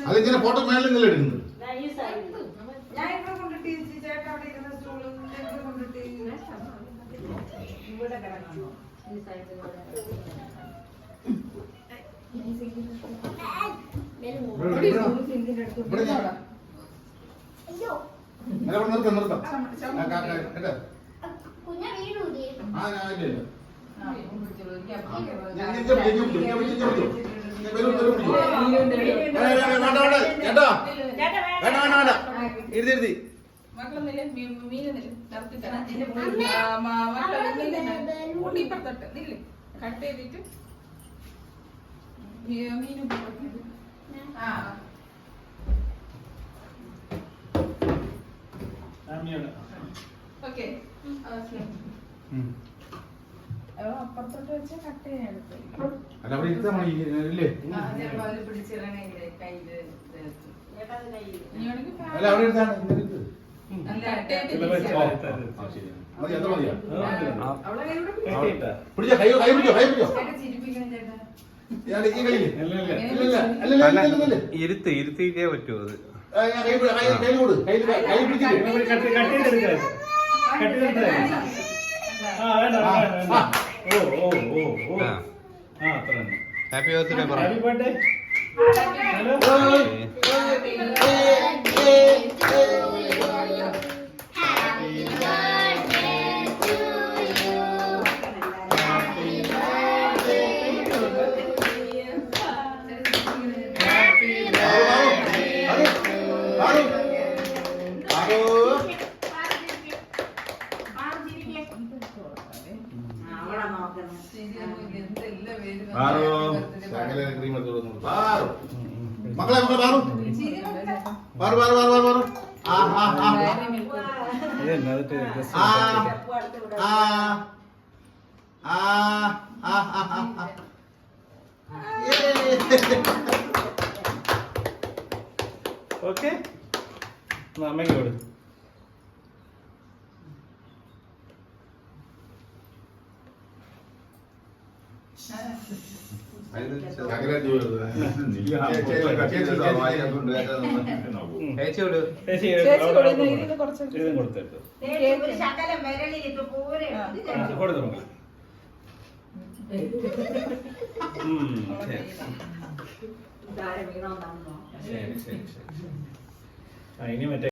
അതിങ്ങനെ ഫോട്ടോ മേലെ നില എടുക്കുന്നത് ഞാൻ ഇവിടെ കൊണ്ടിട്ട് ചേട്ടൻ അവിടെ ഇരുന്ന സ്റ്റൂളും കൊണ്ടിട്ട് ഇവിടെ കിടക്കണോ ഈ സൈഡിൽ കട്ട് ചെയ്തിട്ട് മീനും ഓക്കെ അപ്പുറത്തോട്ട് വെച്ച കട്ട് ചെയ്യാൻ ഇരുത്തിയിട്ടേ പറ്റൂ അത്. ഹാപ്പി ബർത്ത്ഡേ പറ. മക്കളെ ഓക്കെ അമ്മയ്ക്ക് കൊടു. ഇനി മറ്റേ